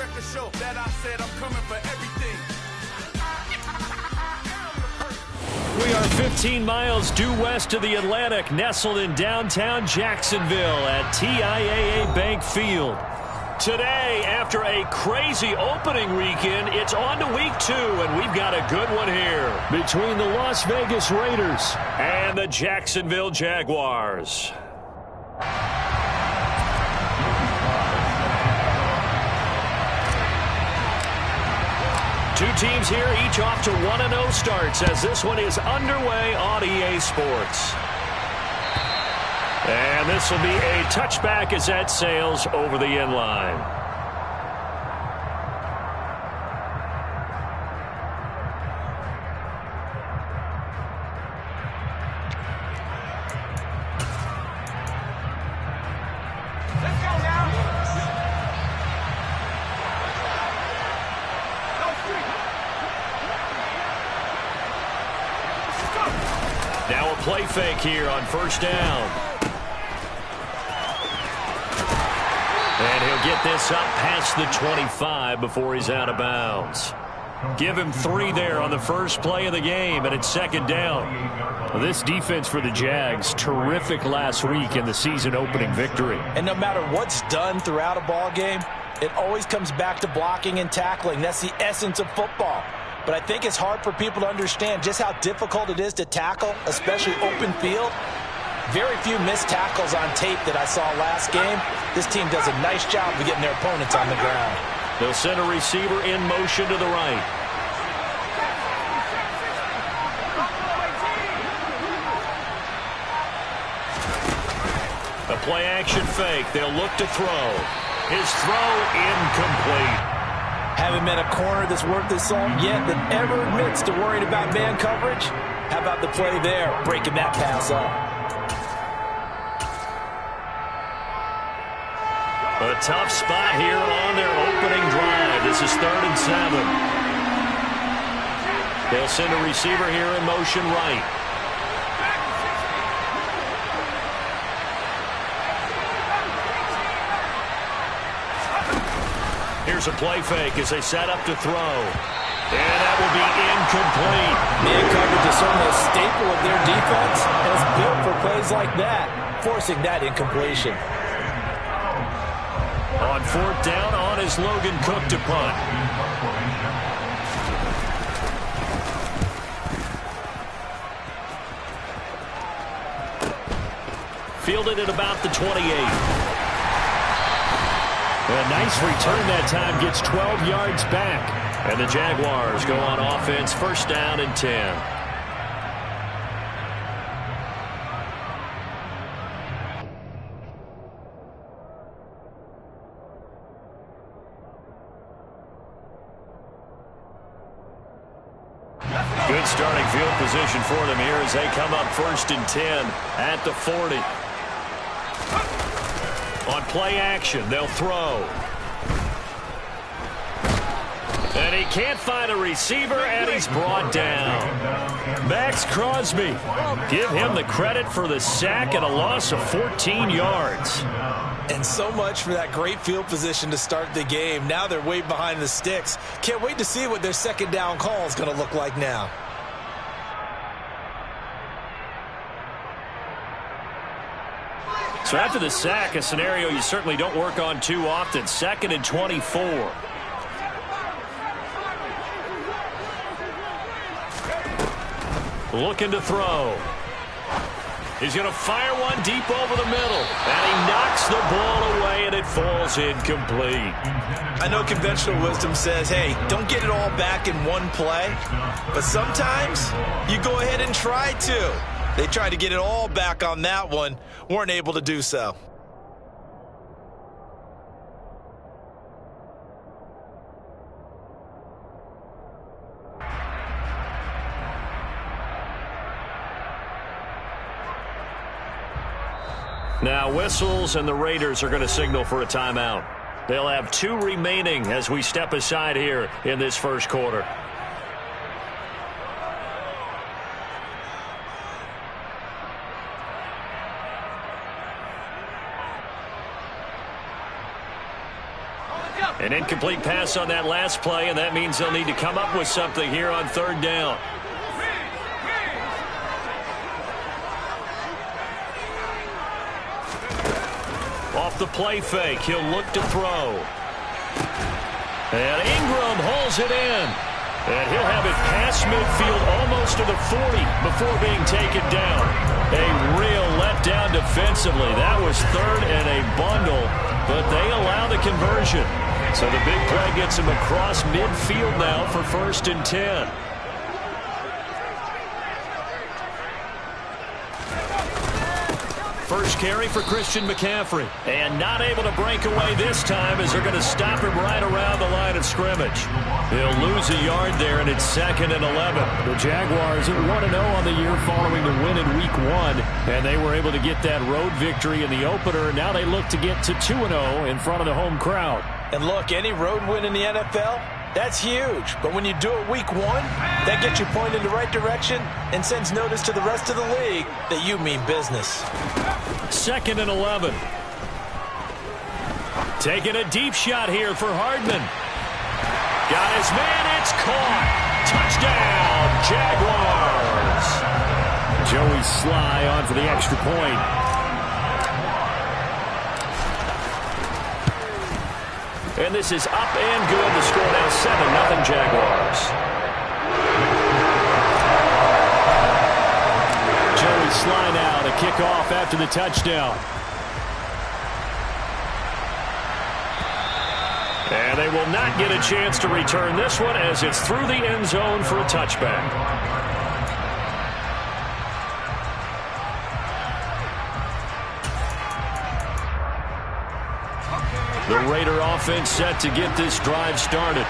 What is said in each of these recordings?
record show that I said I'm coming for everything. We are 15 miles due west of the Atlantic, nestled in downtown Jacksonville at TIAA Bank Field. Today, after a crazy opening weekend, it's on to week 2, and we've got a good one here between the Las Vegas Raiders and the Jacksonville Jaguars. Two teams here, each off to 1-0 starts as this one is underway on EA Sports. And this will be a touchback as that sails over the end line. Now a play fake here on first down. And he'll get this up past the 25 before he's out of bounds. Give him 3 there on the first play of the game, and it's second down. Well, this defense for the Jags, terrific last week in the season-opening victory. And no matter what's done throughout a ball game, it always comes back to blocking and tackling. That's the essence of football. But I think it's hard for people to understand just how difficult it is to tackle, especially open field. Very few missed tackles on tape that I saw last game. This team does a nice job of getting their opponents on the ground. They'll send a receiver in motion to the right. A play-action fake. They'll look to throw. His throw incomplete. Haven't met a corner that's worth his salt yet that ever admits to worrying about man coverage. How about the play there, breaking that pass up? A tough spot here on their opening drive. This is 3rd and 7. They'll send a receiver here in motion right. Here's a play fake as they set up to throw. And that will be incomplete. Man coverage is certainly a staple of their defense, and it's built for plays like that, forcing that incompletion. On 4th down, on is Logan Cook to punt. Fielded at about the 28. A nice return that time, gets 12 yards back. And the Jaguars go on offense, 1st down and 10. Good starting field position for them here as they come up 1st and 10 at the 40. On play action, they'll throw. And he can't find a receiver, and he's brought down. Max Crosby, give him the credit for the sack and a loss of 14 yards. And so much for that great field position to start the game. Now they're way behind the sticks. Can't wait to see what their second down call is going to look like now. So after the sack, a scenario you certainly don't work on too often. 2nd and 24. Looking to throw. He's going to fire one deep over the middle. And he knocks the ball away, and it falls incomplete. I know conventional wisdom says, hey, don't get it all back in one play. But sometimes you go ahead and try to. They tried to get it all back on that one. Weren't able to do so. Now whistles, and the Raiders are going to signal for a timeout. They'll have 2 remaining as we step aside here in this first quarter. An incomplete pass on that last play, and that means they'll need to come up with something here on third down. Off the play fake, he'll look to throw. And Ingram holds it in. And he'll have it past midfield almost to the 40 before being taken down. A real letdown defensively. That was third and a bundle, but they allow the conversion. So the big play gets him across midfield now for 1st and 10. First carry for Christian McCaffrey. And not able to break away this time as they're going to stop him right around the line of scrimmage. He'll lose a yard there, and it's 2nd and 11. The Jaguars 1-0 on the year following the win in Week 1. And they were able to get that road victory in the opener. Now they look to get to 2-0 in front of the home crowd. And look, any road win in the NFL, that's huge. But when you do it Week 1, that gets you pointed in the right direction and sends notice to the rest of the league that you mean business. 2nd and 11. Taking a deep shot here for Hardman. Got his man, it's caught. Touchdown, Jaguars. Joey Sly on for the extra point. And this is up and good. The score now 7-0 Jaguars. Joey Sly now to kick off after the touchdown. And they will not get a chance to return this one as it's through the end zone for a touchback. The Raider offense set to get this drive started.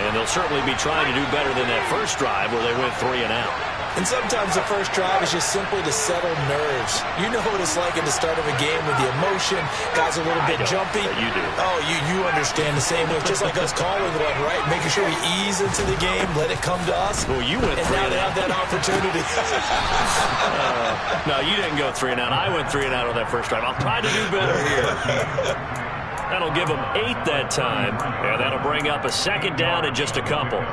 And they'll certainly be trying to do better than that first drive where they went 3 and out. And sometimes the first drive is just simply to settle nerves. You know what it's like at the start of a game with the emotion. Guys a little bit jumpy. You do. Oh, you understand the same way. Just like us calling one, right? Making sure we ease into the game, let it come to us. Well, you went 3 and out. And now they have that opportunity. No, you didn't go 3 and out. I went 3 and out on that first drive. I'll try to do better here. That'll give them 8 that time, and that'll bring up a 2nd down in just a couple.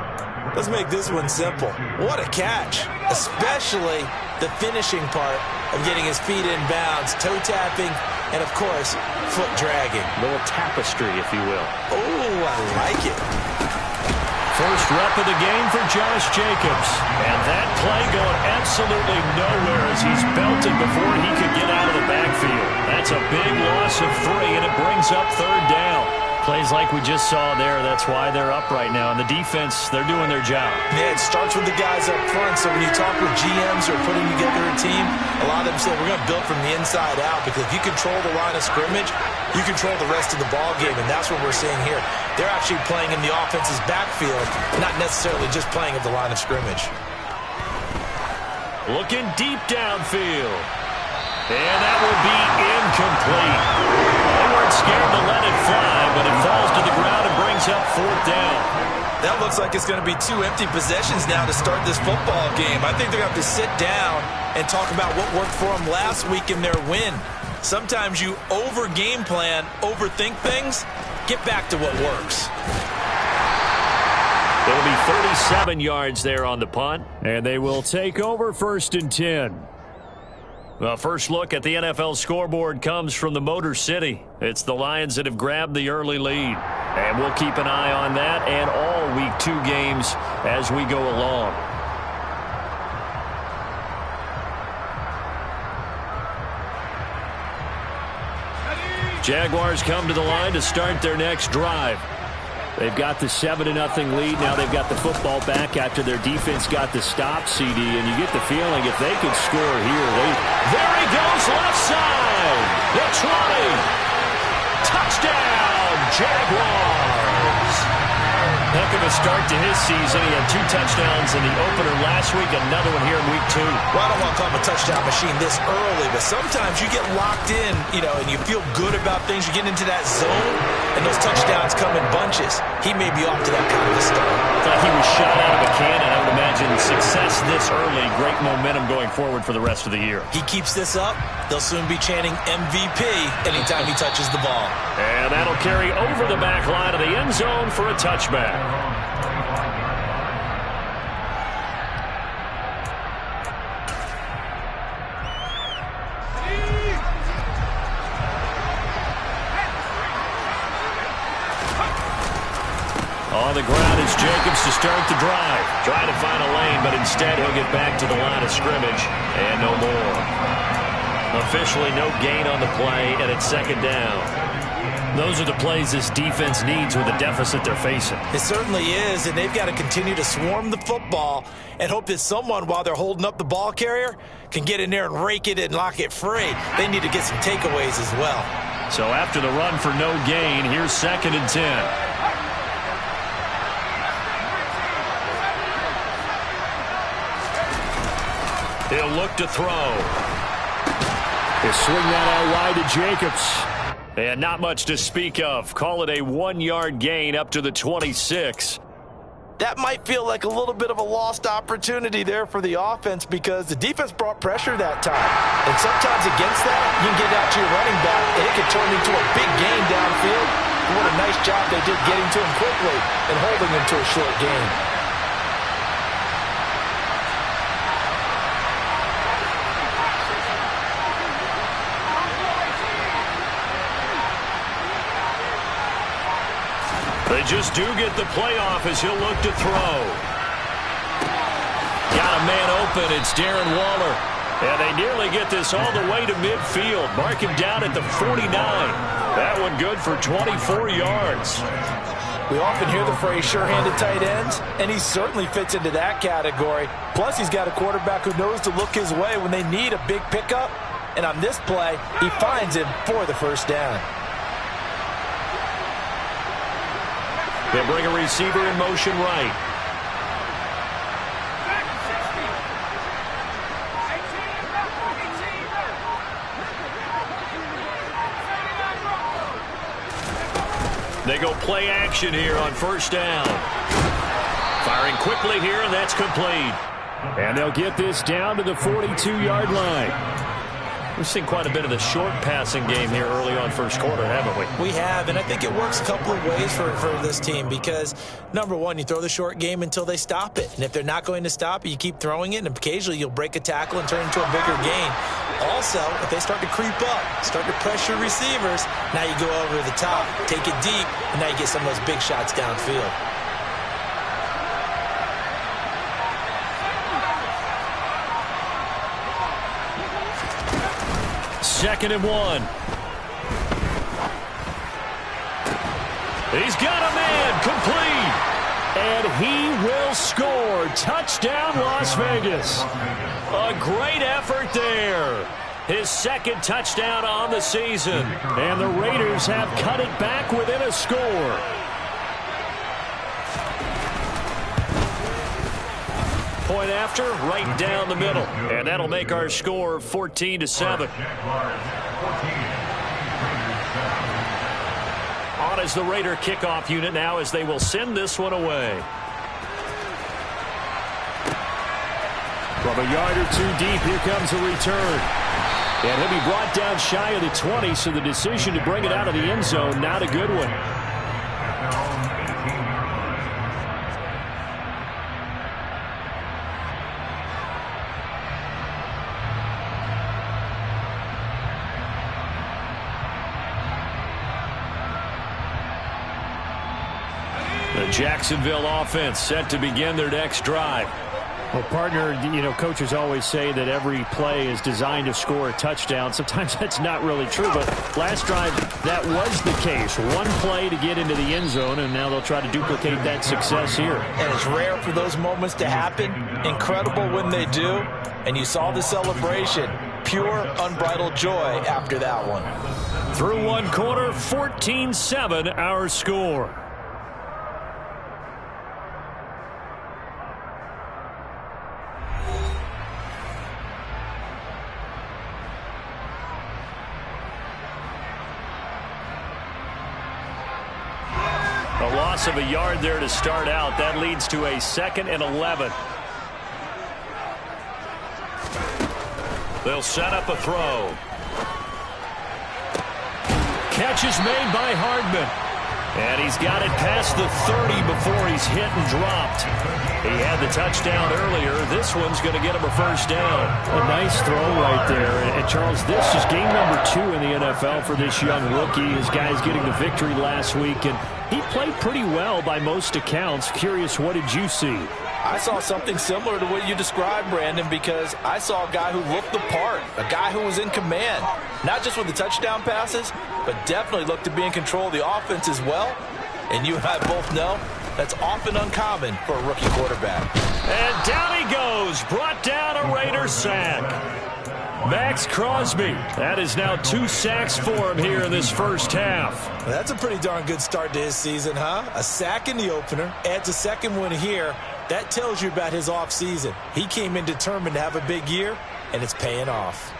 Let's make this one simple. What a catch, especially the finishing part of getting his feet in bounds, toe tapping, and, of course, foot dragging. A little tapestry, if you will. Oh, I like it. First rep of the game for Josh Jacobs. And that play going absolutely nowhere as he's belted before he could get out of the backfield. That's a big loss of 3, and it brings up 3rd down. Plays like we just saw there, that's why they're up right now. And the defense, they're doing their job. Yeah, it starts with the guys up front. So when you talk with GMs who are putting together a team, a lot of them say we're going to build from the inside out, because if you control the line of scrimmage, you control the rest of the ball game, and that's what we're seeing here. They're actually playing in the offense's backfield, not necessarily just playing at the line of scrimmage. Looking deep downfield. And that will be incomplete. They weren't scared to let it fly, but it falls to the ground and brings up 4th down. That looks like it's going to be 2 empty possessions now to start this football game. I think they're going to have to sit down and talk about what worked for them last week in their win. Sometimes you over-game plan, overthink things. Get back to what works. It'll be 37 yards there on the punt, and they will take over 1st and 10. Well, first look at the NFL scoreboard comes from the Motor City. It's the Lions that have grabbed the early lead. And we'll keep an eye on that and all Week 2 games as we go along. Jaguars come to the line to start their next drive. They've got the 7-0 lead. Now they've got the football back after their defense got the stop, CD. And you get the feeling if they could score here, there he goes, left side. The 20. Touchdown, Jaguars. Heck of a start to his season. He had 2 touchdowns in the opener last week, another one here in Week 2. Well, I don't want to call him a touchdown machine this early, but sometimes you get locked in, and you feel good about things. You get into that zone, and those touchdowns come in bunches. He may be off to that kind of a start. Like he was shot out of a cannon. I would imagine success this early, great momentum going forward for the rest of the year. He keeps this up, they'll soon be chanting MVP anytime he touches the ball. And that'll carry over the back line of the end zone for a touchback. On the ground is Jacobs to start the drive. Trying to find a lane, but instead he'll get back to the line of scrimmage. And no more. Officially no gain on the play, and it's second down. Those are the plays this defense needs with the deficit they're facing. It certainly is, and they've got to continue to swarm the football and hope that someone, while they're holding up the ball carrier, can get in there and rake it and lock it free. They need to get some takeaways as well. So after the run for no gain, here's 2nd and 10. He'll look to throw. He'll swing that out wide to Jacobs. And not much to speak of. Call it a 1-yard gain up to the 26. That might feel like a little bit of a lost opportunity there for the offense because the defense brought pressure that time. And sometimes against that, you can get out to your running back, and it can turn into a big gain downfield. But what a nice job they did getting to him quickly and holding him to a short gain. They just do get the playoff as he'll look to throw. Got a man open. It's Darren Waller. And they nearly get this all the way to midfield. Mark him down at the 49. That one good for 24 yards. We often hear the phrase sure-handed tight ends, and he certainly fits into that category. Plus, he's got a quarterback who knows to look his way when they need a big pickup. And on this play, he finds him for the first down. They'll bring a receiver in motion right. They go play action here on first down. Firing quickly here, and that's complete. And they'll get this down to the 42-yard line. We've seen quite a bit of the short passing game here early on first quarter, haven't we? We have, and I think it works a couple of ways for this team because, number one, you throw the short game until they stop it. And if they're not going to stop it, you keep throwing it, and occasionally you'll break a tackle and turn into a bigger gain. Also, if they start to creep up, start to pressure receivers, now you go over the top, take it deep, and now you get some of those big shots downfield. Second and 1. He's got a man complete. And he will score. Touchdown, Las Vegas. A great effort there. His second touchdown on the season. And the Raiders have cut it back within a score. Point after, right down the middle. And that'll make our score 14-7. On is the Raider kickoff unit now as they will send this one away. From a yard or two deep, here comes a return. And he'll be brought down shy of the 20, so the decision to bring it out of the end zone, not a good one. The Jacksonville offense set to begin their next drive. Well, partner, coaches always say that every play is designed to score a touchdown. Sometimes that's not really true, but last drive, that was the case. One play to get into the end zone, and now they'll try to duplicate that success here. And it's rare for those moments to happen. Incredible when they do. And you saw the celebration. Pure, unbridled joy after that one. Through one quarter, 14-7 our score. A loss of a yard there to start out. That leads to a 2nd and 11. They'll set up a throw. Catch is made by Hardman. And he's got it past the 30 before he's hit and dropped. He had the touchdown earlier. This one's going to get him a first down. A nice throw right there. And Charles, this is game number 2 in the NFL for this young rookie. His guys getting the victory last week, and he played pretty well by most accounts. Curious, what did you see? I saw something similar to what you described, Brandon, because I saw a guy who looked the part, a guy who was in command, not just with the touchdown passes, but definitely looked to be in control of the offense as well. And you and I both know that's often uncommon for a rookie quarterback. And down he goes, brought down a Raiders sack. Max Crosby. That is now 2 sacks for him here in this first half. Well, that's a pretty darn good start to his season, huh? A sack in the opener, adds a second one here. That tells you about his offseason. He came in determined to have a big year, and it's paying off.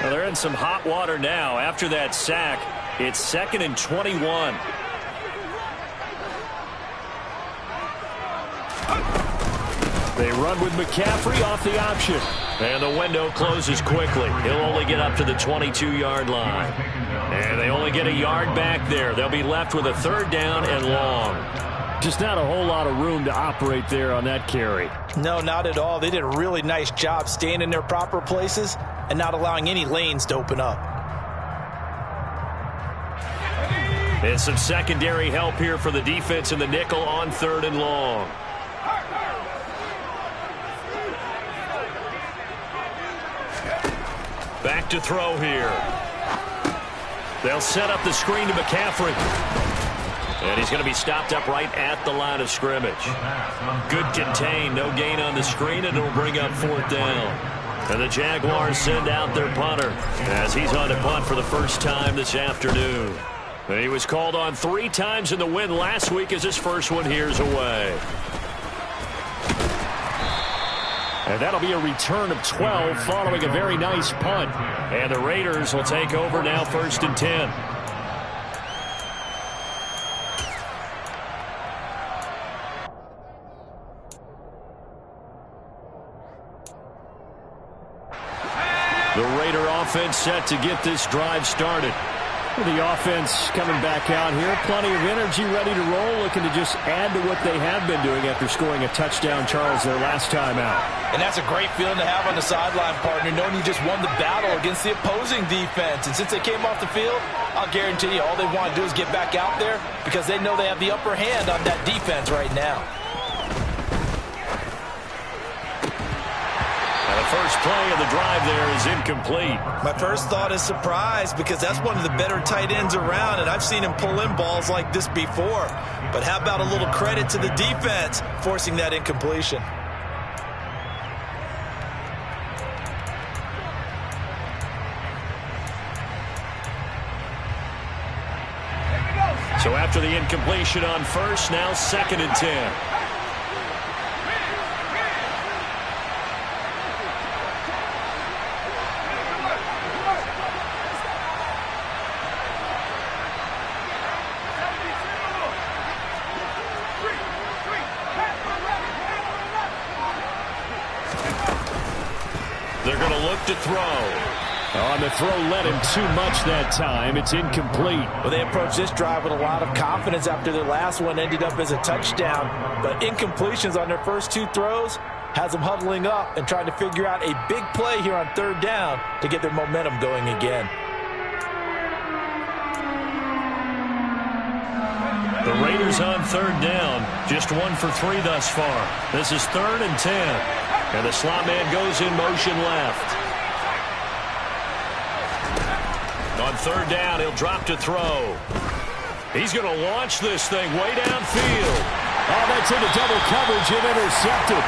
Well, they're in some hot water now. After that sack, it's 2nd and 21. They run with McCaffrey off the option. And the window closes quickly. He'll only get up to the 22-yard line. And they only get a yard back there. They'll be left with a 3rd down and long. Just not a whole lot of room to operate there on that carry. No, not at all. They did a really nice job staying in their proper places and not allowing any lanes to open up. And some secondary help here for the defense in the nickel on 3rd and long. Back to throw here. They'll set up the screen to McCaffrey. And he's going to be stopped up right at the line of scrimmage. Good contain, no gain on the screen, and it'll bring up 4th down. And the Jaguars send out their punter as he's on to punt for the first time this afternoon. And he was called on 3 times in the win last week as his first one here's away. And that'll be a return of 12 following a very nice punt. And the Raiders will take over now 1st and 10. The Raider offense set to get this drive started. The offense coming back out here. Plenty of energy, ready to roll, looking to just add to what they have been doing after scoring a touchdown, Charles, their last time out. And that's a great feeling to have on the sideline, partner, knowing you just won the battle against the opposing defense. And since they came off the field, I'll guarantee you all they want to do is get back out there because they know they have the upper hand on that defense right now. The first play of the drive there is incomplete. My first thought is surprise because that's one of the better tight ends around, and I've seen him pull in balls like this before. But how about a little credit to the defense forcing that incompletion? So after the incompletion on first, now 2nd and 10. They're going to look to throw. On the throw led him too much that time. It's incomplete. Well, they approached this drive with a lot of confidence after their last one ended up as a touchdown. But incompletions on their first 2 throws has them huddling up and trying to figure out a big play here on 3rd down to get their momentum going again. The Raiders on 3rd down. Just 1 for 3 thus far. This is 3rd and 10. And the slot man goes in motion left. On 3rd down, he'll drop to throw. He's going to launch this thing way downfield. Oh, that's into double coverage and intercepted.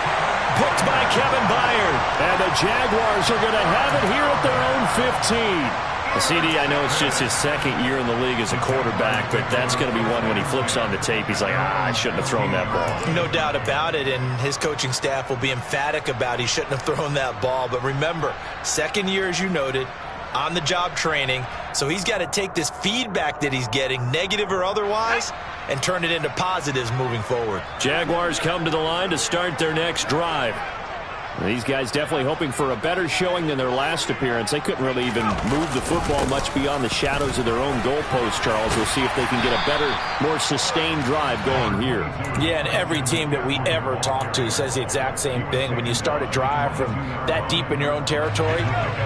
Picked by Kevin Byard. And the Jaguars are going to have it here at their own 15. CD, I know it's just his second year in the league as a quarterback, but that's going to be one when he flips on the tape, he's like, I shouldn't have thrown that ball. No doubt about it, and his coaching staff will be emphatic about he shouldn't have thrown that ball. But remember, second year, as you noted, on-the-job training, so he's got to take this feedback that he's getting, negative or otherwise, and turn it into positives moving forward. Jaguars come to the line to start their next drive. These guys definitely hoping for a better showing than their last appearance. They couldn't really even move the football much beyond the shadows of their own goalpost, Charles. We'll see if they can get a better, more sustained drive going here. Yeah, and every team that we ever talk to says the exact same thing. When you start a drive from that deep in your own territory,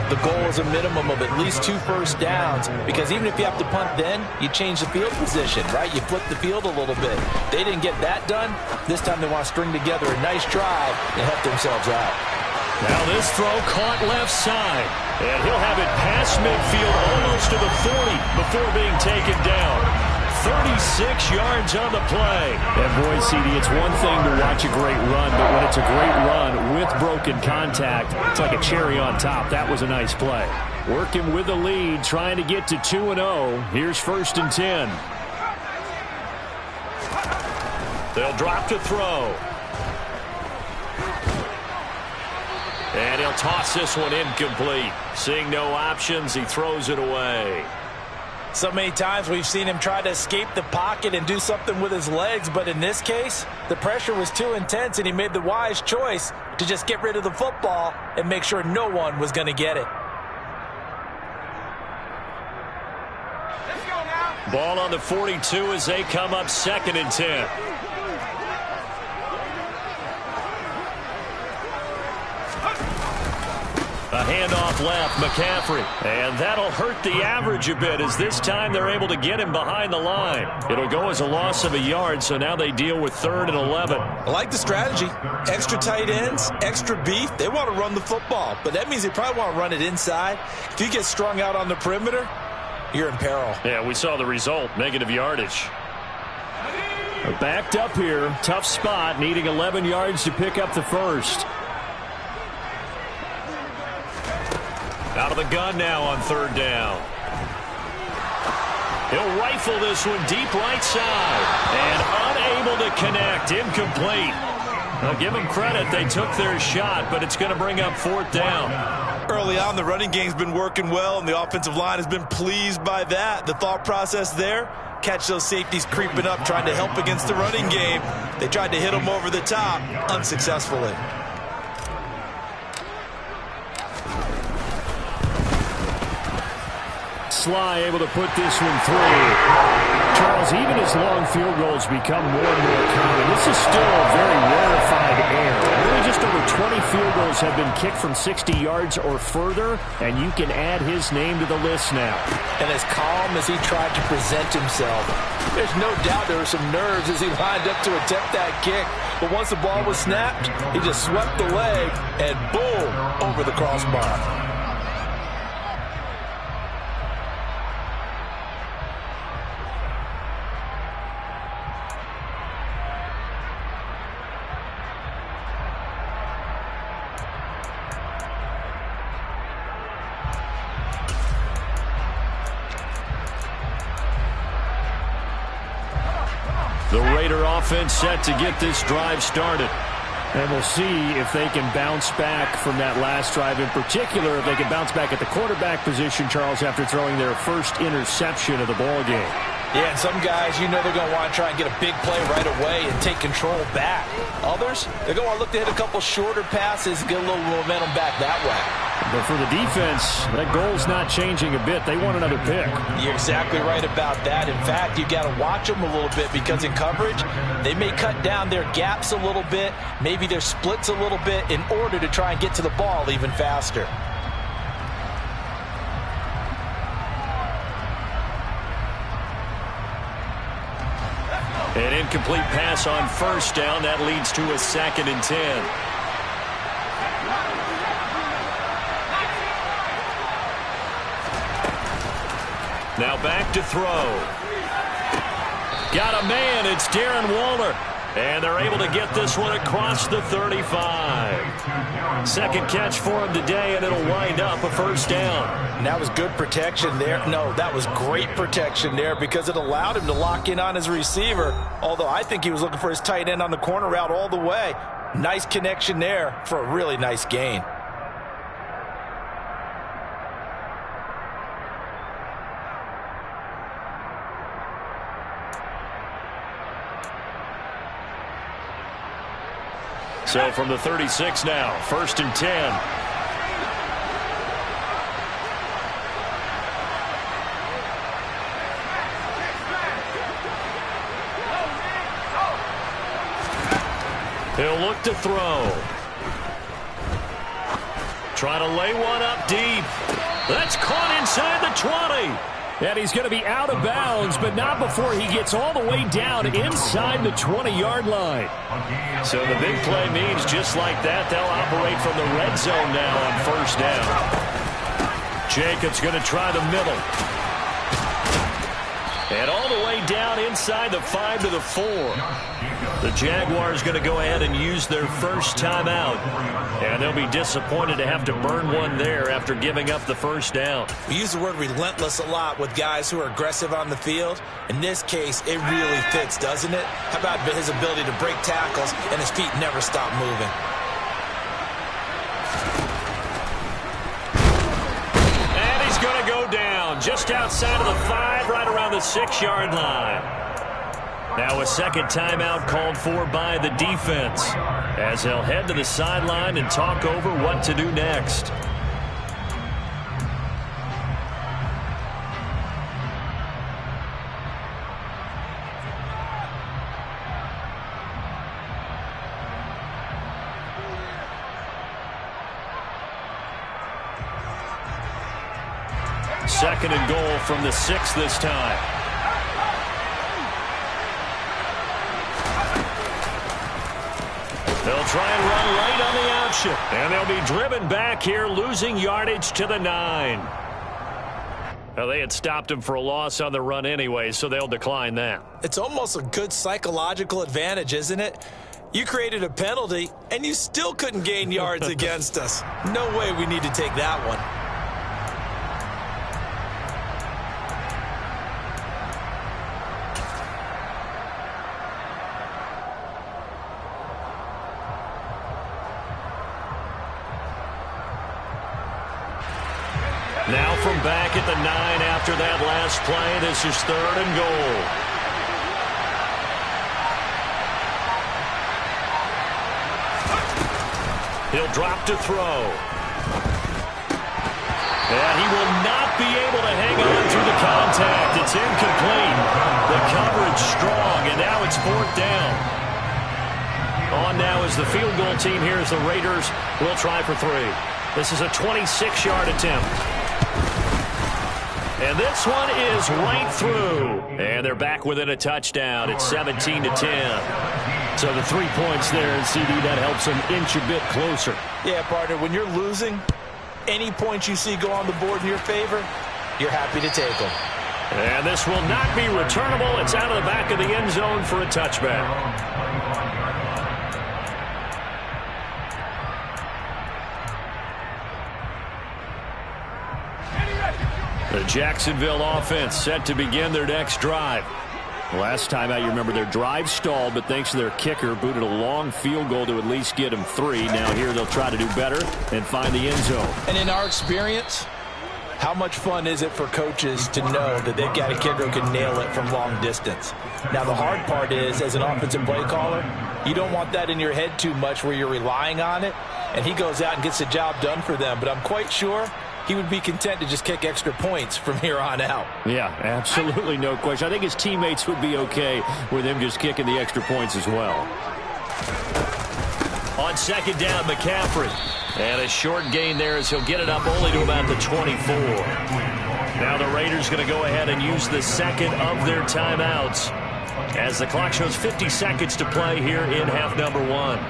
the goal is a minimum of at least 2 first downs, because even if you have to punt then, you change the field position, right? You flip the field a little bit. They didn't get that done. This time they want to string together a nice drive and help themselves out. Now this throw caught left side, and he'll have it past midfield almost to the 40 before being taken down. 36 yards on the play. And boy, CD, it's one thing to watch a great run, but when it's a great run with broken contact, it's like a cherry on top. That was a nice play. Working with the lead, trying to get to 2-0. Here's 1st and 10. They'll drop to throw. And he'll toss this one incomplete. Seeing no options, he throws it away. So many times we've seen him try to escape the pocket and do something with his legs, but in this case, the pressure was too intense, and he made the wise choice to just get rid of the football and make sure no one was going to get it. Ball on the 42 as they come up 2nd and 10. A handoff left, McCaffrey. And that'll hurt the average a bit, as this time they're able to get him behind the line. It'll go as a loss of a yard, so now they deal with 3rd and 11. I like the strategy. Extra tight ends, extra beef. They want to run the football, but that means they probably want to run it inside. If you get strung out on the perimeter, you're in peril. Yeah, we saw the result, negative yardage. They're backed up here. Tough spot, needing 11 yards to pick up the first. Out of the gun now on 3rd down. He'll rifle this one deep right side. And unable to connect. Incomplete. I'll give them credit. They took their shot, but it's going to bring up 4th down. Early on, the running game's been working well, and the offensive line has been pleased by that. The thought process there, catch those safeties creeping up, trying to help against the running game. They tried to hit them over the top, unsuccessfully. Sly able to put this one through. Charles, even as long field goals become more and more common, this is still a very rarefied air. Really just over 20 field goals have been kicked from 60 yards or further, and you can add his name to the list now. And as calm as he tried to present himself, there's no doubt there were some nerves as he lined up to attempt that kick. But once the ball was snapped, he just swept the leg and boom, over the crossbar. The Raider offense set to get this drive started. And we'll see if they can bounce back from that last drive. In particular, if they can bounce back at the quarterback position, Charles, after throwing their first interception of the ball game. Yeah, and some guys, you know they're going to want to try and get a big play right away and take control back. Others, they're going to want to look to hit a couple shorter passes and get a little momentum back that way. But for the defense, that goal's not changing a bit. They want another pick. You're exactly right about that. In fact, you've got to watch them a little bit, because in coverage, they may cut down their gaps a little bit, maybe their splits a little bit, in order to try and get to the ball even faster. An incomplete pass on 1st down. That leads to a 2nd and 10. Now back to throw. Got a man. It's Darren Waller. And they're able to get this one across the 35. Second catch for him today, and it'll wind up a first down. And that was good protection there. No, that was great protection there because it allowed him to lock in on his receiver, although I think he was looking for his tight end on the corner route all the way. Nice connection there for a really nice gain. So from the 36 now, 1st and 10. He'll look to throw. Trying to lay one up deep. That's caught inside the 20. And he's going to be out of bounds, but not before he gets all the way down inside the 20-yard line. So the big play means just like that, they'll operate from the red zone now on 1st down. Jacobs going to try the middle. And all the way down inside the 5 to the 4. The Jaguars going to go ahead and use their first timeout. And they'll be disappointed to have to burn one there after giving up the first down. We use the word relentless a lot with guys who are aggressive on the field. In this case, it really fits, doesn't it? How about his ability to break tackles and his feet never stop moving? And he's going to go down just outside of the 5, right around the 6-yard line. Now a second timeout called for by the defense as they'll head to the sideline and talk over what to do next. Second and goal from the 6 this time. They'll try and run right on the option. And they'll be driven back here, losing yardage to the 9. Well, they had stopped him for a loss on the run anyway, so they'll decline that. It's almost a good psychological advantage, isn't it? You created a penalty, and you still couldn't gain yards against us. No way we need to take that one. Now from back at the 9 after that last play, this is 3rd and goal. He'll drop to throw. And he will not be able to hang on through the contact. It's incomplete. The coverage strong, and now it's 4th down. On now is the field goal team here as the Raiders will try for 3. This is a 26-yard attempt. And this one is right through. And they're back within a touchdown. It's 17-10. So the 3 points there, and CD, that helps them inch a bit closer. Yeah, partner, when you're losing, any points you see go on the board in your favor, you're happy to take them. And this will not be returnable. It's out of the back of the end zone for a touchback. The Jacksonville offense set to begin their next drive. Last time out, you remember their drive stalled, but thanks to their kicker, booted a long field goal to at least get them 3. Now here they'll try to do better and find the end zone. And in our experience, how much fun is it for coaches to know that they've got a kicker who can nail it from long distance? Now the hard part is, as an offensive play caller, you don't want that in your head too much where you're relying on it, and he goes out and gets the job done for them. But I'm quite sure he would be content to just kick extra points from here on out. Yeah, absolutely no question. I think his teammates would be okay with him just kicking the extra points as well. On 2nd down, McCaffrey. And a short gain there as he'll get it up only to about the 24. Now the Raiders going to go ahead and use the second of their timeouts as the clock shows 50 seconds to play here in half number 1.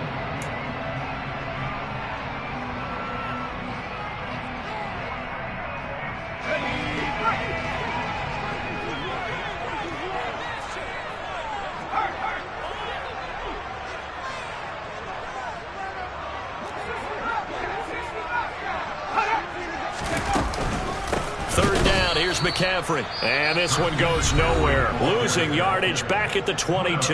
Third down, here's McCaffrey. And this one goes nowhere. Losing yardage back at the 22.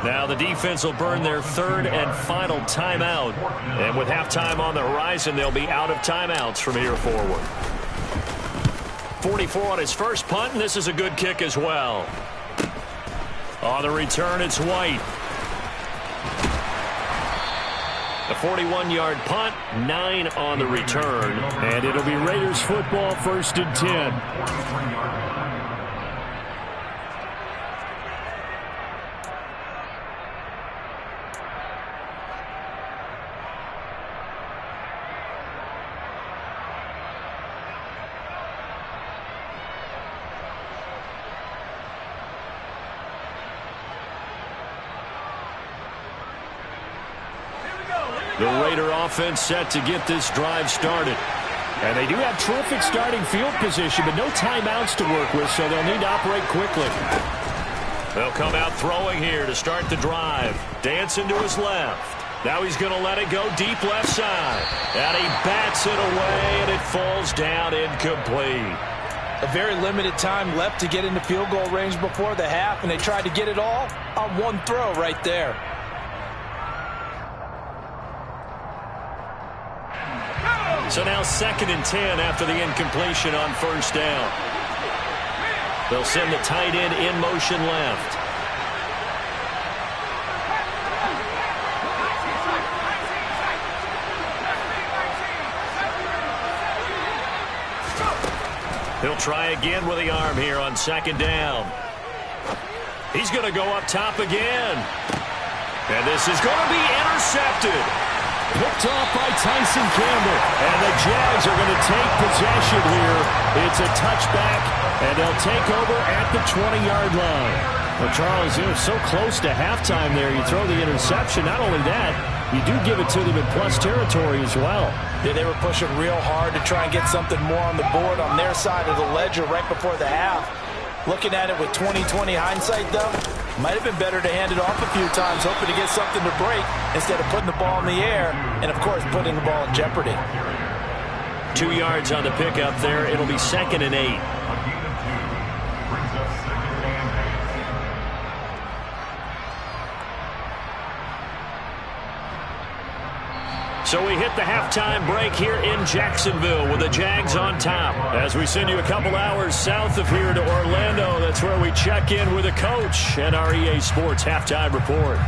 Now the defense will burn their third and final timeout. And with halftime on the horizon, they'll be out of timeouts from here forward. 44 on his first punt, and this is a good kick as well. On the return, it's White. A 41-yard punt, 9 on the return. And it'll be Raiders football, 1st and 10. The Raider offense set to get this drive started. And they do have terrific starting field position, but no timeouts to work with, so they'll need to operate quickly. They'll come out throwing here to start the drive. Dancing to his left. Now he's going to let it go deep left side. And he bats it away, and it falls down incomplete. A very limited time left to get into field goal range before the half, and they tried to get it all on one throw right there. So now 2nd and 10 after the incompletion on first down. They'll send the tight end in motion left. He'll try again with the arm here on 2nd down. He's going to go up top again. And this is going to be intercepted. Picked off by Tyson Campbell. And the Jags are going to take possession here. It's a touchback, and they'll take over at the 20-yard line. Well, Charles, you're so close to halftime there. You throw the interception. Not only that, you do give it to them in plus territory as well. Yeah, they were pushing real hard to try and get something more on the board on their side of the ledger right before the half. Looking at it with 20/20 hindsight, though, might have been better to hand it off a few times, hoping to get something to break instead of putting the ball in the air and, of course, putting the ball in jeopardy. 2 yards on the pickup there. It'll be 2nd and 8. So we hit the halftime break here in Jacksonville with the Jags on top. As we send you a couple hours south of here to Orlando, that's where we check in with the coach and our EA Sports halftime report.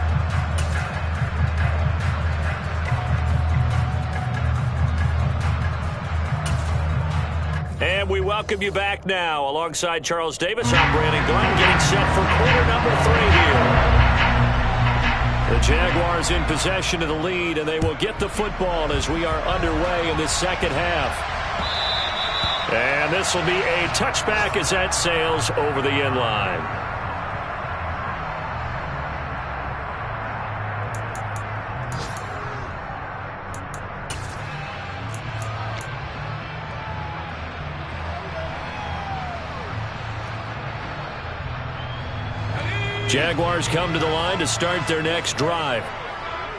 And we welcome you back now. Alongside Charles Davis, I'm Brandon Glenn, getting set for quarter number 3 here. The Jaguars in possession of the lead, and they will get the football as we are underway in this second half. And this will be a touchback as that sails over the end line. Jaguars come to the line to start their next drive.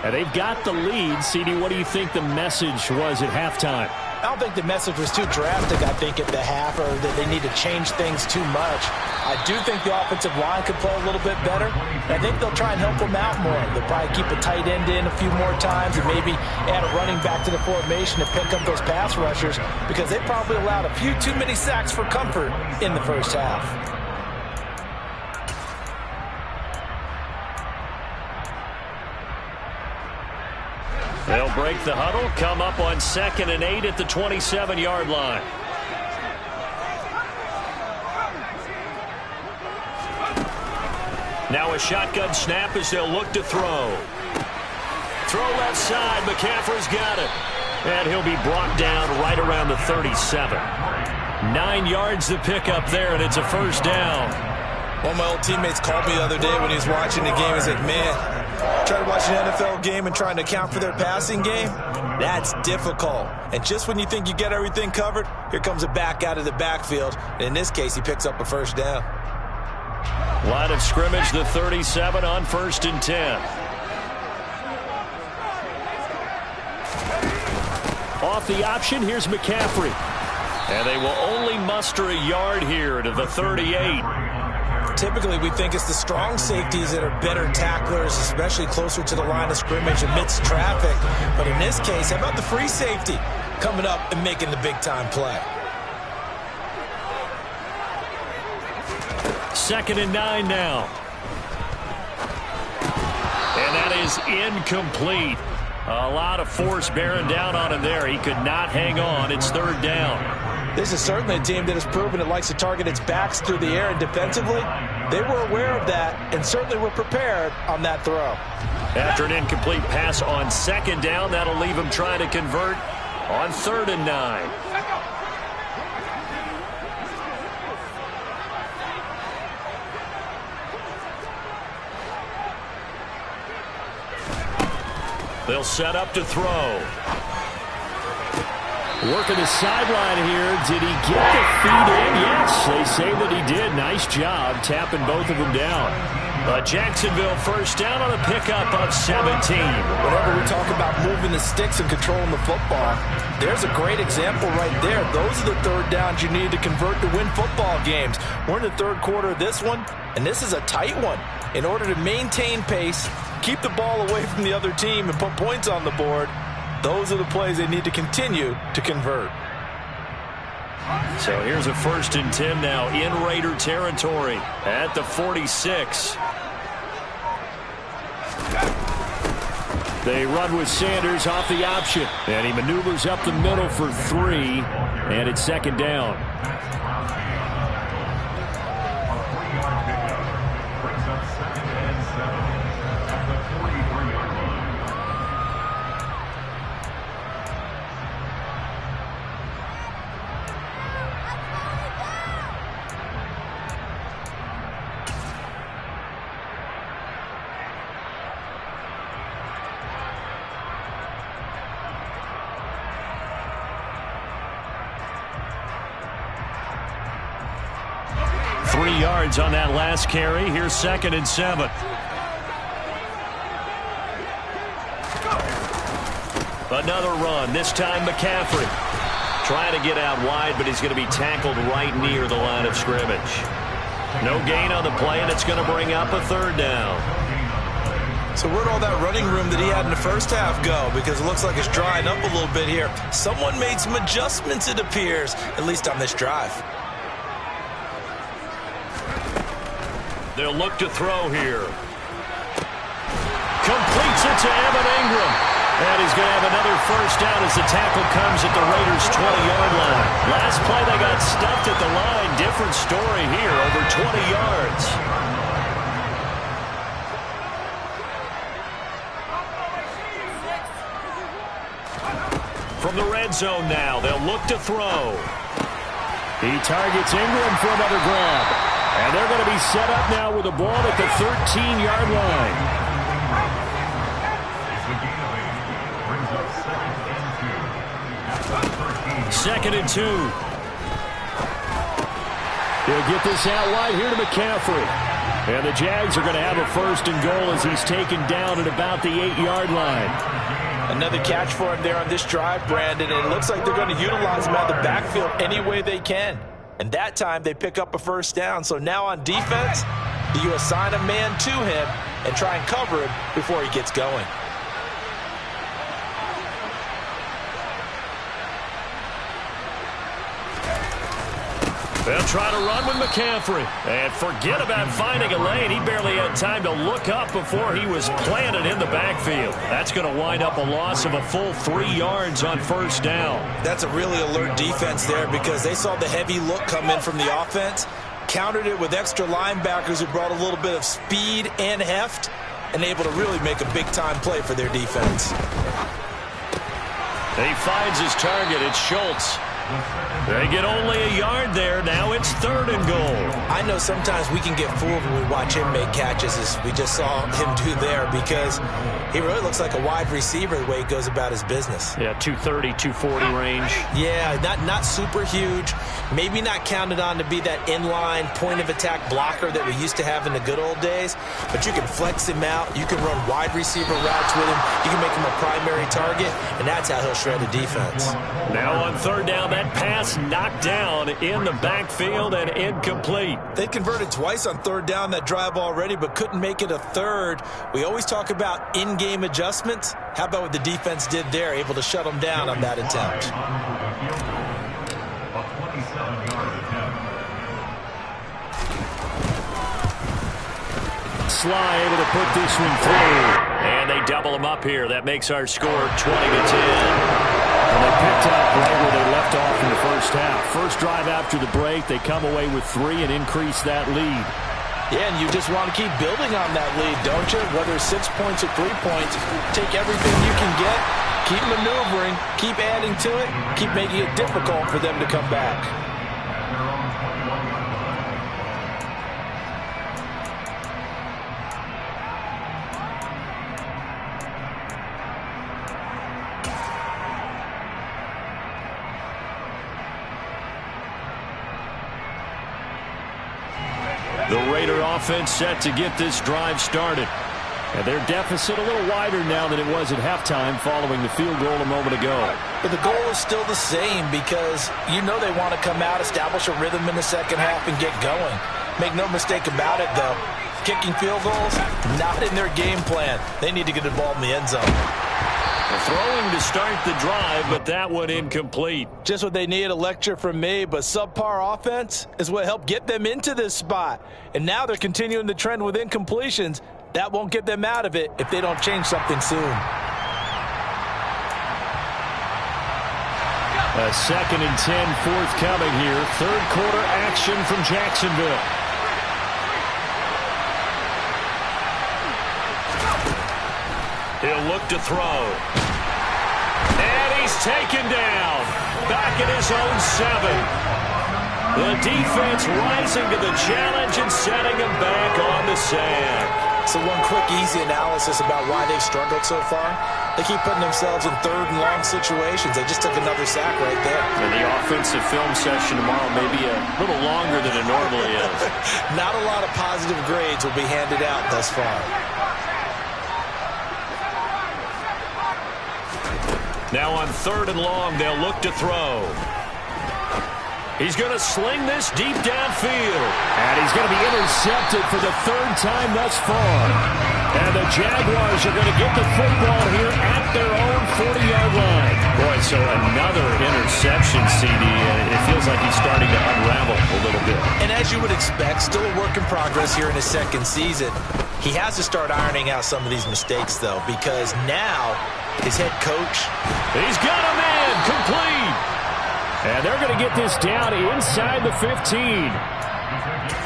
And they've got the lead. CD, what do you think the message was at halftime? I don't think the message was too drastic, I think, at the half, or that they need to change things too much. I do think the offensive line could play a little bit better. I think they'll try and help them out more. They'll probably keep a tight end in a few more times and maybe add a running back to the formation to pick up those pass rushers, because they probably allowed a few too many sacks for comfort in the first half. They'll break the huddle, come up on 2nd and 8 at the 27-yard line. Now a shotgun snap as they'll look to throw. Throw left side, McCaffrey's got it. And he'll be brought down right around the 37. 9 yards to pick up there, and it's a first down. One of my old teammates called me the other day when he was watching the game. He's like, man, trying to watch an NFL game and trying to account for their passing game, that's difficult. And just when you think you get everything covered, here comes a back out of the backfield. In this case, he picks up a first down. Line of scrimmage, the 37 on 1st and 10. Off the option, here's McCaffrey. And they will only muster a yard here to the 38. Typically, we think it's the strong safeties that are better tacklers, especially closer to the line of scrimmage amidst traffic. But in this case, how about the free safety coming up and making the big-time play? 2nd and 9 now. And that is incomplete. A lot of force bearing down on him there. He could not hang on. It's 3rd down. This is certainly a team that has proven it likes to target its backs through the air, and defensively, they were aware of that and certainly were prepared on that throw. After an incomplete pass on 2nd down, that'll leave him trying to convert on 3rd and 9. They'll set up to throw. Working the sideline here. Did he get the feet in? Yes, they say that he did. Nice job tapping both of them down. Jacksonville first down on a pickup of 17. Whenever we talk about moving the sticks and controlling the football, there's a great example right there. Those are the 3rd downs you need to convert to win football games. We're in the 3rd quarter of this one, and this is a tight one. In order to maintain pace, keep the ball away from the other team, and put points on the board, those are the plays they need to continue to convert. So here's a 1st and 10 now in Raider territory at the 46. They run with Sanders off the option, and he maneuvers up the middle for 3, and it's 2nd down. On that last carry. Here's 2nd and 7. Another run, this time McCaffrey. Trying to get out wide, but he's going to be tackled right near the line of scrimmage. No gain on the play, and it's going to bring up a 3rd down. So where'd all that running room that he had in the first half go? Because it looks like it's drying up a little bit here. Someone made some adjustments, it appears, at least on this drive. They'll look to throw here. Completes it to Evan Ingram. And he's going to have another 1st down as the tackle comes at the Raiders' 20-yard line. Last play they got stuffed at the line. Different story here, over 20 yards. From the red zone now, they'll look to throw. He targets Ingram for another grab. And they're going to be set up now with the ball at the 13-yard line. 2nd and 2. He'll get this out wide here to McCaffrey. And the Jags are going to have a 1st and goal as he's taken down at about the 8-yard line. Another catch for him there on this drive, Brandon. And it looks like they're going to utilize him out of the backfield any way they can. And that time they pick up a 1st down. So now on defense, you assign a man to him and try and cover him before he gets going. They'll try to run with McCaffrey. And forget about finding a lane. He barely had time to look up before he was planted in the backfield. That's going to wind up a loss of a full 3 yards on 1st down. That's a really alert defense there because they saw the heavy look come in from the offense, countered it with extra linebackers who brought a little bit of speed and heft, and able to really make a big-time play for their defense. He finds his target. It's Schultz. They get only a yard there. Now it's 3rd and goal. I know sometimes we can get fooled when we watch him make catches, as we just saw him do there, because he really looks like a wide receiver the way he goes about his business. Yeah, 230, 240 range. Yeah, not super huge. Maybe not counted on to be that inline point-of-attack blocker that we used to have in the good old days, but you can flex him out. You can run wide receiver routes with him. You can make him a primary target, and that's how he'll shred a defense. Now on 3rd down, that pass knocked down in the backfield and incomplete. They converted twice on third down that drive already, but couldn't make it a third. We always talk about in-game adjustments. How about what the defense did there, able to shut them down on that attempt? Sly able to put this one through. And they double them up here. That makes our score 20-10. And they picked up right where they left off in the first half. First drive after the break, they come away with 3 and increase that lead. Yeah, and you just want to keep building on that lead, don't you? Whether it's 6 points or 3 points, take everything you can get, keep maneuvering, keep adding to it, keep making it difficult for them to come back. The Raider offense set to get this drive started. And their deficit a little wider now than it was at halftime following the field goal a moment ago. But the goal is still the same because you know they want to come out, establish a rhythm in the second half, and get going. Make no mistake about it, though. Kicking field goals, not in their game plan. They need to get involved in the end zone. Throwing to start the drive, but that one incomplete. Just what they need, a lecture from me, but subpar offense is what helped get them into this spot. And now they're continuing the trend with incompletions. That won't get them out of it if they don't change something soon. A 2nd and 10 forthcoming here. Third quarter action from Jacksonville. He'll look to throw. And he's taken down. Back at his own 7. The defense rising to the challenge and setting him back on the sack. So one quick, easy analysis about why they've struggled so far. They keep putting themselves in third and long situations. They just took another sack right there. And the offensive film session tomorrow may be a little longer than it normally is. Not a lot of positive grades will be handed out thus far. Now on 3rd and long, they'll look to throw. He's going to sling this deep downfield. And he's going to be intercepted for the 3rd time thus far. And the Jaguars are going to get the football here at their own 40-yard line. Boy, so another interception, CD, and it feels like he's starting to unravel a little bit. And as you would expect, still a work in progress here in his 2nd season. He has to start ironing out some of these mistakes, though, because now his head coach. He's got a man complete. And they're going to get this down inside the 15.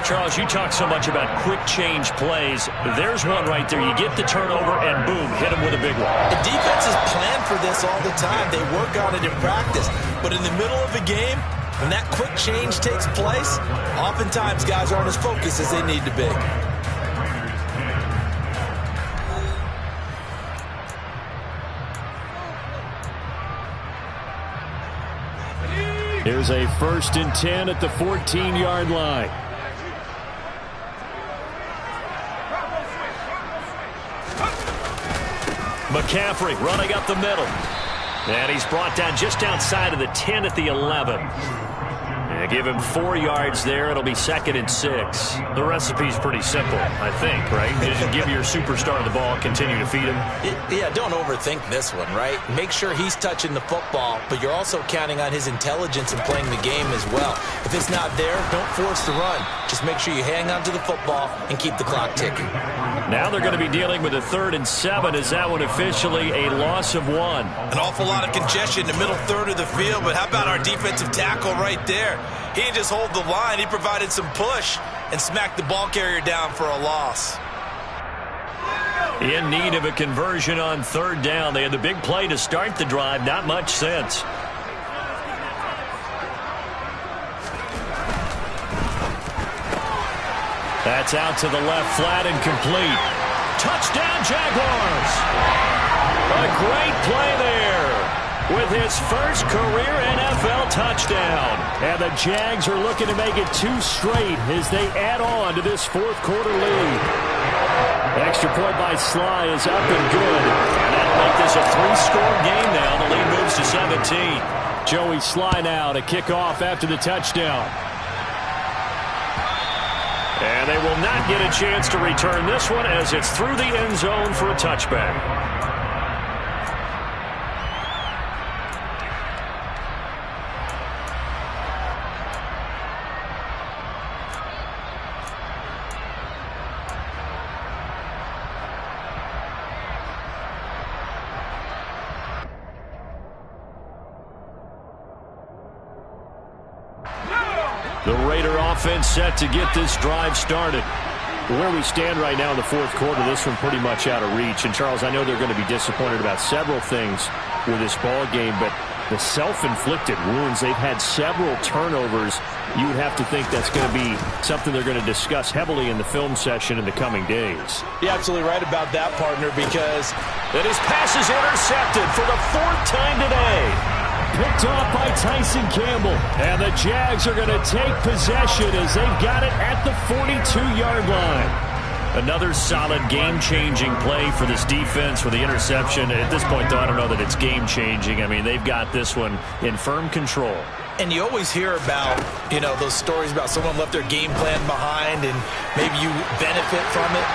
Charles, you talk so much about quick change plays. There's one right there. You get the turnover and boom, hit him with a big one. The defenses plan for this all the time. They work on it in practice. But in the middle of a game, when that quick change takes place, oftentimes guys aren't as focused as they need to be. Here's a 1st and 10 at the 14-yard line. McCaffrey running up the middle. And he's brought down just outside of the 10 at the 11. And give him 4 yards there. It'll be 2nd and 6. The recipe's pretty simple, I think, right? Just give your superstar the ball, continue to feed him. Yeah, don't overthink this one, right? Make sure he's touching the football, but you're also counting on his intelligence in playing the game as well. If it's not there, don't force the run. Just make sure you hang on to the football and keep the clock ticking. Now they're going to be dealing with a 3rd and 7. Is that one officially a loss of 1? An awful lot of congestion in the middle third of the field, but how about our defensive tackle right there? He didn't just hold the line. He provided some push and smacked the ball carrier down for a loss. In need of a conversion on 3rd down. They had the big play to start the drive. Not much sense. That's out to the left, flat and complete. Touchdown, Jaguars! A great play there with his first career NFL touchdown. And the Jags are looking to make it 2 straight as they add on to this 4th quarter lead. The extra point by Sly is up and good. And that'll make this a 3-score game now. The lead moves to 17. Joey Sly now to kick off after the touchdown. And they will not get a chance to return this one as it's through the end zone for a touchback. The Raider offense set to get this drive started. Where we stand right now in the fourth quarter, this one pretty much out of reach. And, Charles, I know they're going to be disappointed about several things with this ball game, but the self-inflicted wounds, they've had several turnovers. You would have to think that's going to be something they're going to discuss heavily in the film session in the coming days. You're absolutely right about that, partner, because that his pass is intercepted for the fourth time today. Picked off by Tyson Campbell. And the Jags are going to take possession as they've got it at the 42-yard line. Another solid game-changing play for this defense with the interception. At this point, though, I don't know that it's game-changing. I mean, they've got this one in firm control. And you always hear about, those stories about someone left their game plan behind and maybe you benefit from it.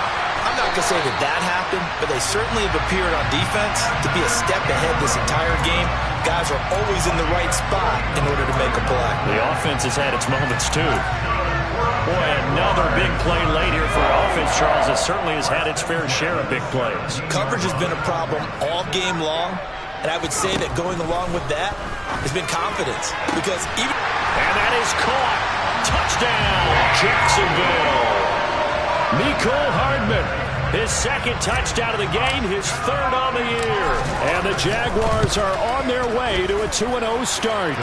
I'm not going to say that happened, but they certainly have appeared on defense to be a step ahead this entire game. Guys are always in the right spot in order to make a play. The offense has had its moments, too. Boy, another big play late here for offense, Charles. It certainly has had its fair share of big plays. Coverage has been a problem all game long, and I would say that going along with that has been confidence. Because even... And that is caught. Touchdown, Jacksonville. Mecole Hardman, his second touchdown of the game, his third on the year. And the Jaguars are on their way to a 2-0 start.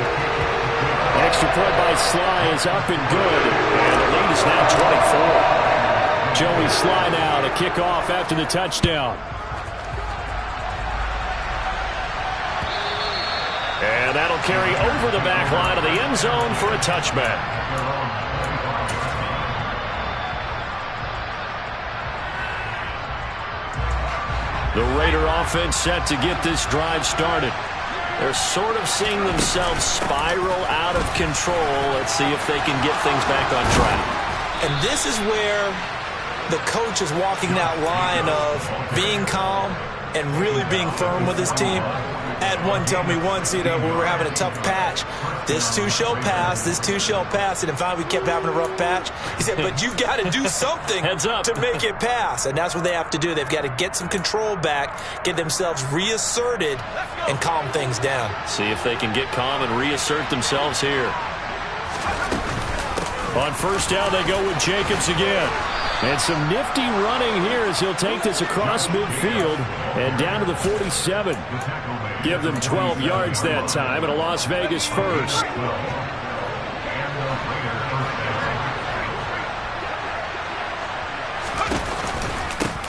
Extra point by Sly is up and good. And the lead is now 24. Joey Sly now to kick off after the touchdown. And that'll carry over the back line of the end zone for a touchback. The Raider offense set to get this drive started. They're sort of seeing themselves spiral out of control. Let's see if they can get things back on track. And this is where the coach is walking that line of being calm and really being firm with his team. I had one tell me once, when we were having a tough patch, this too shall pass, this too shall pass. And in fact, we kept having a rough patch. He said, but you've got to do something to make it pass. And that's what they have to do. They've got to get some control back, get themselves reasserted, and calm things down. See if they can get calm and reassert themselves here. On first down, they go with Jacobs again. And some nifty running here as he'll take this across midfield and down to the 47. Give them 12 yards that time and a Las Vegas first.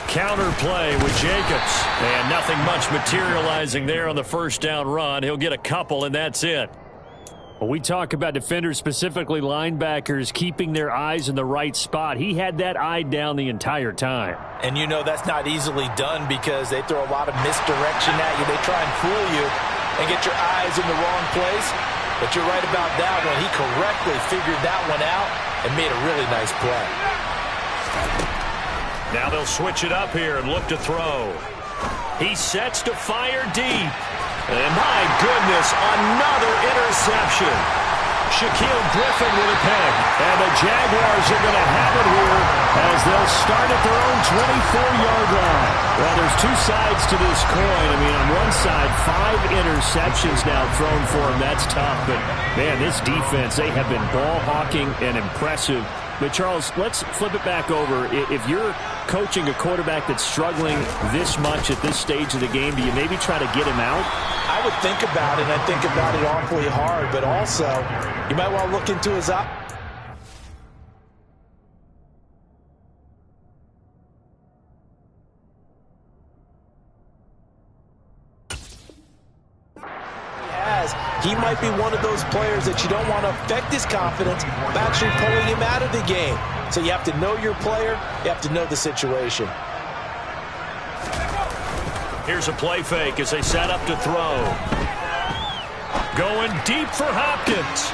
Counter play with Jacobs. And nothing much materializing there on the first down run. He'll get a couple, and that's it. Well, we talk about defenders, specifically linebackers, keeping their eyes in the right spot. He had that eye down the entire time. And that's not easily done because they throw a lot of misdirection at you. They try and fool you and get your eyes in the wrong place. But you're right about that one. He correctly figured that one out and made a really nice play. Now they'll switch it up here and look to throw. He sets to fire deep. And my goodness, another interception. Shaquille Griffin with a pick. And the Jaguars are going to have it here as they'll start at their own 24-yard line. Well, there's two sides to this coin. I mean, on one side, 5 interceptions now thrown for him. That's tough. But, man, this defense, they have been ball hawking and impressive. But, Charles, let's flip it back over. If you're coaching a quarterback that's struggling this much at this stage of the game, do you maybe try to get him out? I would think about it, and I think about it awfully hard. But also, you might want to look into his eye. He might be one of those players that you don't want to affect his confidence by actually pulling him out of the game. So you have to know your player. You have to know the situation. Here's a play fake as they set up to throw. Going deep for Hopkins.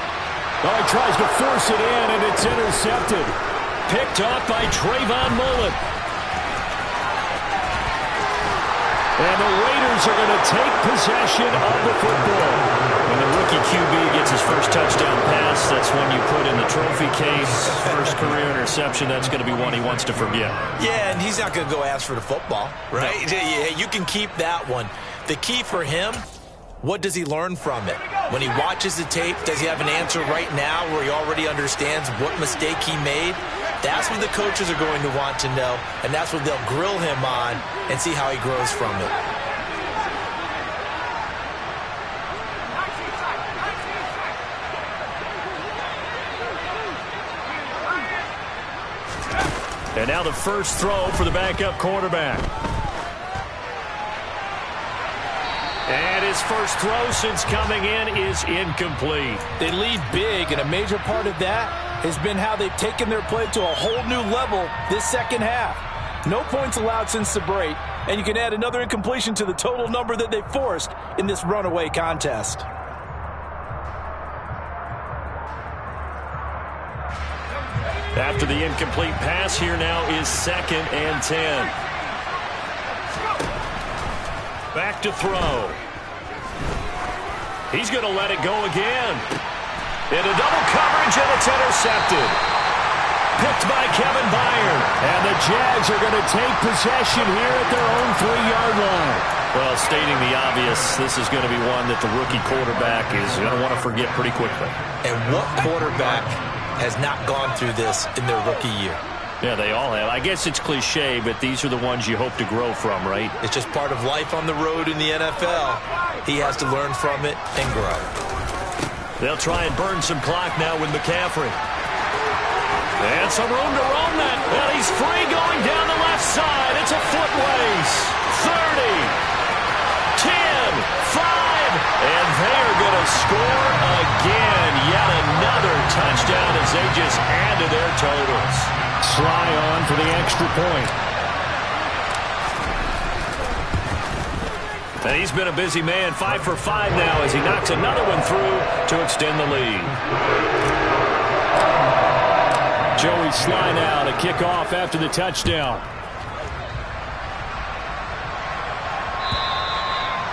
Oh, he tries to force it in, and it's intercepted. Picked off by Trayvon Mullen. And the Raiders are going to take possession of the football. When the rookie QB gets his first touchdown pass, that's when you put in the trophy case. First career interception, that's going to be one he wants to forget. Yeah, and he's not going to go ask for the football, right? No. Yeah, you can keep that one. The key for him, what does he learn from it? When he watches the tape, does he have an answer right now where he already understands what mistake he made? That's what the coaches are going to want to know, and that's what they'll grill him on and see how he grows from it. And now the first throw for the backup quarterback. And his first throw since coming in is incomplete. They lead big, and a major part of that has been how they've taken their play to a whole new level this second half. No points allowed since the break, and you can add another incompletion to the total number that they forced in this runaway contest. After the incomplete pass, here now is 2nd and 10. Back to throw. He's going to let it go again. Into double coverage, and it's intercepted. Picked by Kevin Byard. And the Jags are going to take possession here at their own 3-yard line. Well, stating the obvious, this is going to be one that the rookie quarterback is going to want to forget pretty quickly. And what quarterback has not gone through this in their rookie year? Yeah, they all have. I guess it's cliche, but these are the ones you hope to grow from, right? It's just part of life on the road in the NFL. He has to learn from it and grow. They'll try and burn some clock now with McCaffrey. And some room to roam that. Well, he's free going down the left side. It's a foot race. 30, 10, 5, and they are going to score again. Yet another touchdown as they just add to their totals. Sly on for the extra point. And he's been a busy man, 5 for 5 now as he knocks another one through to extend the lead. Joey Sly now to kick off after the touchdown.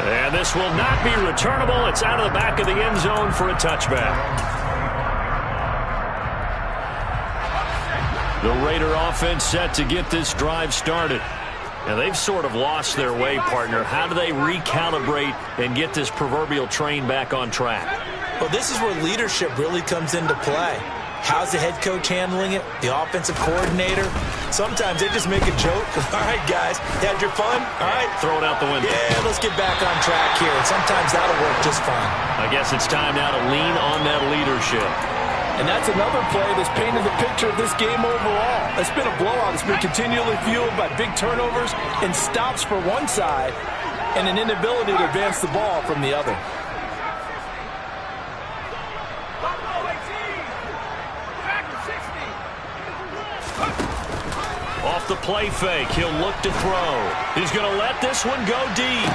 And this will not be returnable. It's out of the back of the end zone for a touchback. The Raider offense set to get this drive started. And they've sort of lost their way, partner. How do they recalibrate and get this proverbial train back on track? Well, this is where leadership really comes into play. How's the head coach handling it? The offensive coordinator? Sometimes they just make a joke. All right, guys, you had your fun? All right. Throw it out the window. Yeah, let's get back on track here. And sometimes that'll work just fine. I guess it's time now to lean on that leadership. And that's another play that's painted the picture of this game overall. It's been a blowout. It's been continually fueled by big turnovers and stops for one side and an inability to advance the ball from the other. Off the play fake, he'll look to throw. He's going to let this one go deep.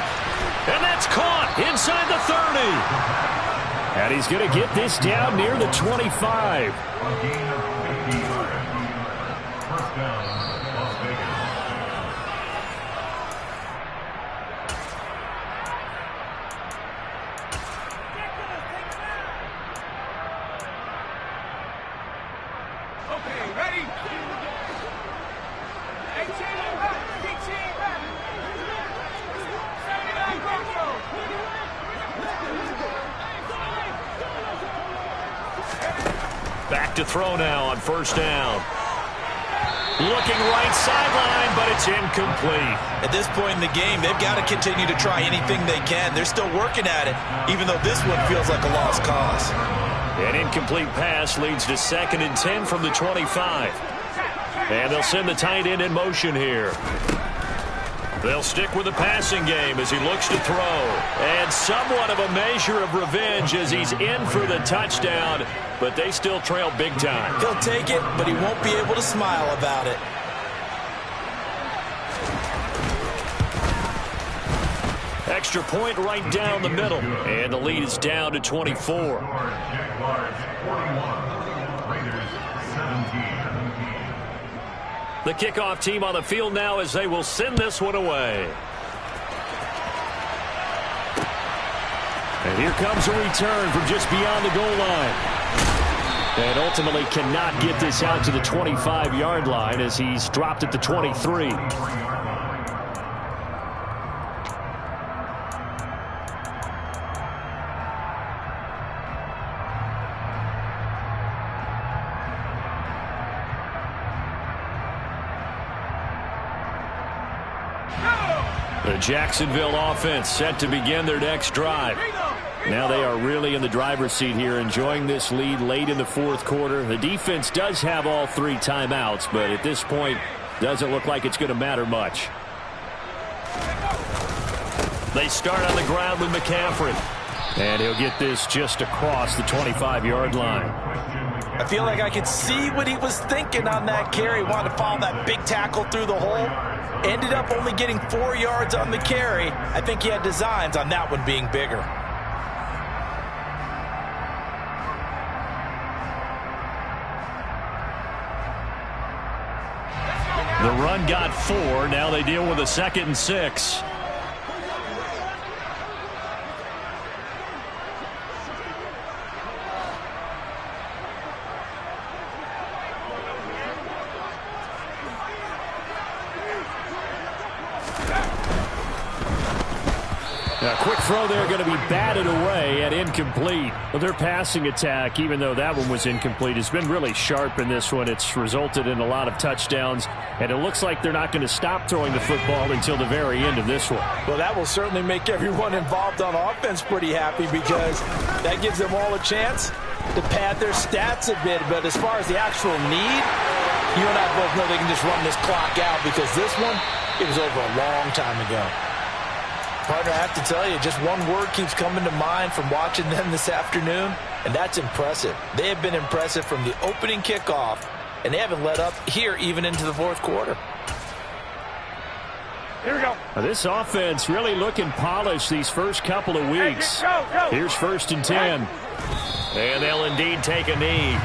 And that's caught inside the 30. And he's going to get this down near the 25. Okay, ready? Back to throw now on first down. Looking right sideline, but it's incomplete. At this point in the game, they've got to continue to try anything they can. They're still working at it, even though this one feels like a lost cause. An incomplete pass leads to 2nd and 10 from the 25. And they'll send the tight end in motion here. They'll stick with the passing game as he looks to throw. And somewhat of a measure of revenge as he's in for the touchdown, but they still trail big time. He'll take it, but he won't be able to smile about it. Extra point right down the middle. And the lead is down to 24. The kickoff team on the field now as they will send this one away. And here comes a return from just beyond the goal line. And ultimately cannot get this out to the 25-yard line as he's dropped at the 23. The Jacksonville offense set to begin their next drive. Now they are really in the driver's seat here, enjoying this lead late in the fourth quarter. The defense does have all 3 timeouts, but at this point, doesn't look like it's going to matter much. They start on the ground with McCaffrey. And he'll get this just across the 25-yard line. I feel like I could see what he was thinking on that carry. Wanted to follow that big tackle through the hole. Ended up only getting 4 yards on the carry. I think he had designs on that one being bigger. The run got 4. Now they deal with a 2nd and 6. A quick throw there going to be batted away and incomplete. Well, their passing attack, even though that one was incomplete, has been really sharp in this one. It's resulted in a lot of touchdowns, and it looks like they're not going to stop throwing the football until the very end of this one. Well, that will certainly make everyone involved on offense pretty happy because that gives them all a chance to pad their stats a bit. But as far as the actual need, you and I both know they can just run this clock out because this one, it was over a long time ago. Partner, I have to tell you, just one word keeps coming to mind from watching them this afternoon, and that's impressive. They have been impressive from the opening kickoff, and they haven't let up here even into the fourth quarter. Here we go. Now, this offense really looking polished these first couple of weeks. Go. Here's 1st and 10. And they'll indeed take a knee.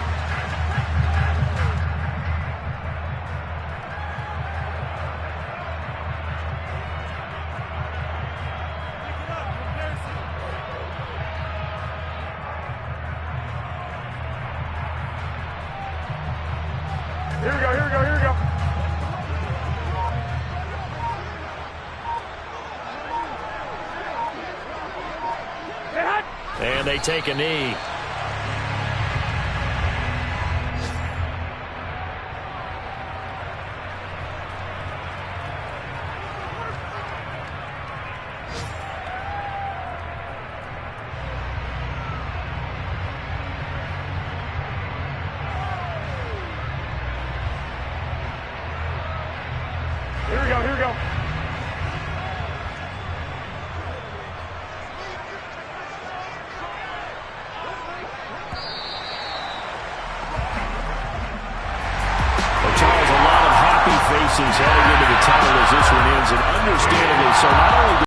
Here we go. And they take a knee. Here we go. Charles, a lot of happy faces heading into the tunnel as this one ends, and understandably so. Not only